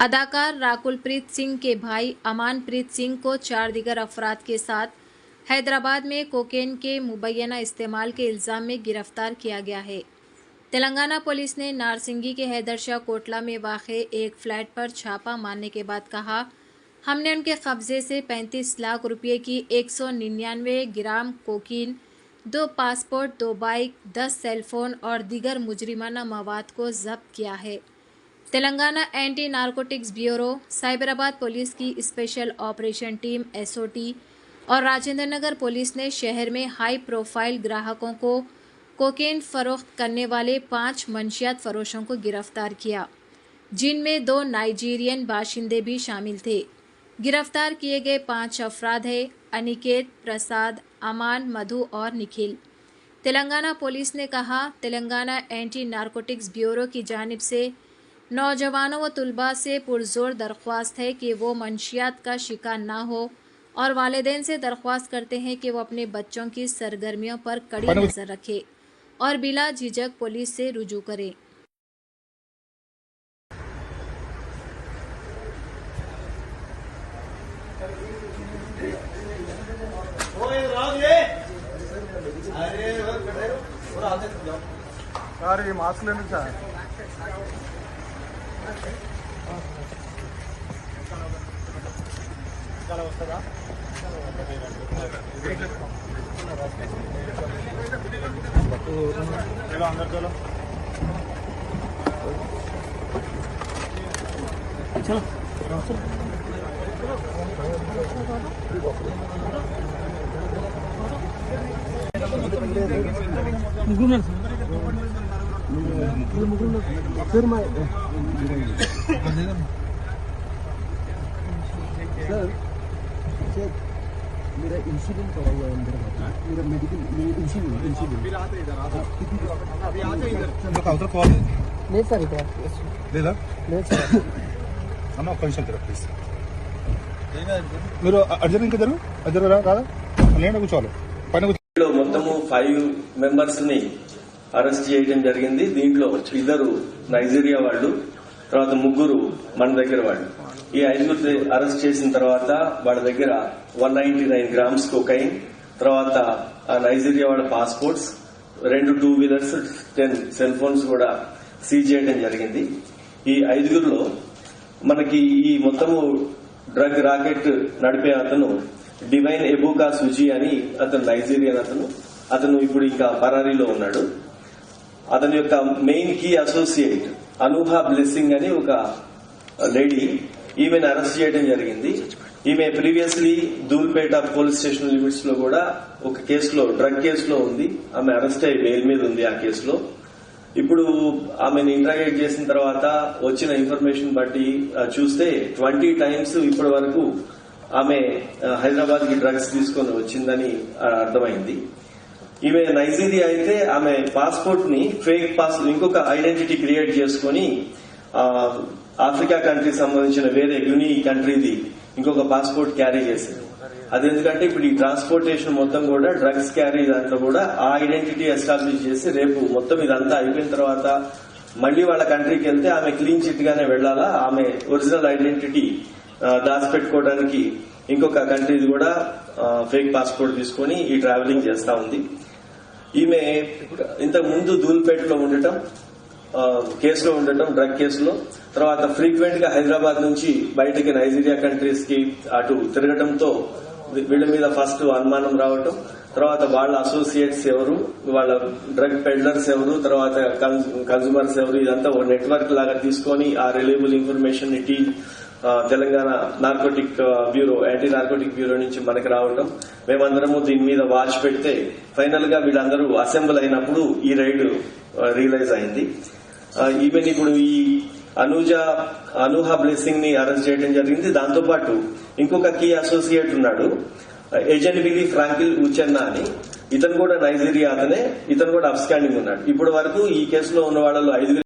अदाकार राकुलप्रीत सिंह के भाई अमानप्रीत सिंह को 4 दीगर अफराद के साथ हैदराबाद में कोकेन के मुबैना इस्तेमाल के इल्ज़ाम में गिरफ्तार किया गया है। तेलंगाना पुलिस ने नारसिंगी के हैदरशाह कोटला में वाक़े एक फ्लैट पर छापा मारने के बाद कहा, हमने उनके कब्जे से 35 लाख रुपये की 199 ग्राम कोकीन, 2 पासपोर्ट, 2 बाइक, 10 सेलफोन और दीगर मुजरिमाना मवाद को जब्त किया है। Telangana anti narcotics bureau, Cyberabad police की स्पेशल ऑपरेशन टीम एसओटी और राजेंद्र नगर पुलिस ने शहर में हाई प्रोफाइल ग्राहकों को कोकेन फरोख्त करने वाले 5 मंशियात फरोशों को गिरफ्तार किया, जिनमें 2 नाइजीरियन बाशिंदे भी शामिल थे। गिरफ्तार किए गए 5 अफराद हैं अनिकेत, प्रसाद, अमान, मधु और निखिल। तेलंगाना पुलिस ने कहा, तेलंगाना एंटी नारकोटिक्स ब्यूरो की जानिब से नौजवानों व तुलबा से पुरजोर दरख्वास्त है कि वो मंशियात का शिकार ना हो और वालिदैन से दरख्वास्त करते हैं कि वो अपने बच्चों की सरगर्मियों पर कड़ी नज़र रखें और बिला झिझक पुलिस से रुजू करें। अरे मास्क लेने का अंदर चलो फिर मैं सर मेरा इंश्योरेंस करा हुआ है अंदर, मेरा मेडिकल इंश्योरेंस उधर कॉल नहीं सर, इधर లేదా అన్న ఒక్క నిమిషం జర ప్లీజ్, మీరు అర్జున్ ఇంకా అర్జున్ రాదా నేను కూర్చోవాలి పైన. మొత్తము 5 మెంబర్స్ ని అరెస్ట్ చేయడం జరిగింది. దీంట్లో 2 నైజీరియా వాళ్ళు, తర్వాత 3 మన దగ్గర వాళ్ళు. ఈ 5 అరెస్ట్ చేసిన తర్వాత వాళ్ళ దగ్గర 199 గ్రామ్స్ కోకైన్, తర్వాత నైజీరియా వాళ్ళ పాస్పోర్ట్స్, 2 2 వీలర్స్, 10 సెల్ ఫోన్స్ కూడా సీజ్ చేయడం జరిగింది. ఈ 5లో మనకి ఈ మొత్తము డ్రగ్ రాకెట్ నడిపే అతను డివైన్ ఎబుకా సుజీ అని అతను నైజీరియన్ అతను ఇప్పుడు ఇంకా పరారీలో ఉన్నాడు. అతని యొక్క మెయిన్ కీ అసోసియేట్ అనూహా బ్లెస్సింగ్ అని ఒక లేడీ, ఈమెను అరెస్ట్ చేయడం జరిగింది. ఈమె previously Dhoolpet police station limits లో కూడా ఒక కేసులో, డ్రగ్ కేసులో ఉంది. ఆమె అరెస్ట్ అయ్యి బెయిల్ మీద ఉంది ఆ కేసులో. ఇప్పుడు ఆమెను ఇంటరాగేట్ చేసిన తర్వాత వచ్చిన ఇన్ఫర్మేషన్ బట్టి చూస్తే 20 టైమ్స్ ఇప్పటి వరకు ఆమె హైదరాబాద్ కి డ్రగ్స్ తీసుకొని వచ్చిందని అర్థమైంది. ఈమె నైజీరియా అయితే ఆమె పాస్పోర్ట్ ని ఫేక్ ఇంకొక ఐడెంటిటీ క్రియేట్ చేసుకుని ఆఫ్రికా కంట్రీ సంబంధించిన వేరే యుని కంట్రీది ఇంకొక పాస్పోర్ట్ క్యారీ చేసింది. అది ఎందుకంటే ఇప్పుడు ఈ ట్రాన్స్పోర్టేషన్ మొత్తం కూడా డ్రగ్స్ క్యారీ దాంట్లో కూడా ఆ ఐడెంటిటీ ఎస్టాబ్లిష్ చేసి రేపు మొత్తం ఇదంతా అయిపోయిన తర్వాత మళ్లీ వాళ్ళ కంట్రీకి వెళ్తే ఆమె క్లీన్ చిట్ గానే వెళ్లాలా. ఆమె ఒరిజినల్ ఐడెంటిటీ దాచిపెట్టుకోవడానికి ఇంకొక కంట్రీది కూడా ఫేక్ పాస్పోర్ట్ తీసుకుని ఈ ట్రావెలింగ్ చేస్తా ఉంది. ఈమె ఇంతకు ముందు ధూల్పేటలో ఉండటం, కేసులో ఉండటం, డ్రగ్ కేసులో, తర్వాత ఫ్రీక్వెంట్ గా హైదరాబాద్ నుంచి బయటకి నైజీరియా కంట్రీస్ కి అటు తిరగటంతో వీళ్ళ మీద ఫస్ట్ అనుమానం రావటం, తర్వాత వాళ్ళ అసోసియేట్స్ ఎవరు, వాళ్ళ డ్రగ్ పెడ్లర్స్ ఎవరు, తర్వాత కన్సూమర్స్ ఎవరు, ఇదంతా ఒక నెట్వర్క్ లాగా తీసుకొని ఆ రిలయబుల్ ఇన్ఫర్మేషన్ ని Telangana narcotic bureau, anti narcotic bureau నుంచి మనకి రావటం, మేమందరము దీని మీద వాచ్ పెడితే ఫైనల్ గా వీళ్ళందరూ అసెంబ్ల్ అయినప్పుడు ఈ రైడ్ రియలైజ్ అయింది. ఈవెన్ ఇప్పుడు ఈ అనూహా బ్లెస్సింగ్ ని అరెస్ట్ చేయడం జరిగింది. దాంతో పాటు ఇంకొక కీ అసోసియేట్ ఉన్నాడు, ఎజెన్విలి ఫ్రాంకిల్ ఉచెన్నా అని. ఇతను కూడా నైజీరియా అతనే, ఇతను కూడా అబ్స్కాండింగ్ ఉన్నాడు. ఇప్పటి వరకు ఈ కేసులో ఉన్న వాళ్ళలో 5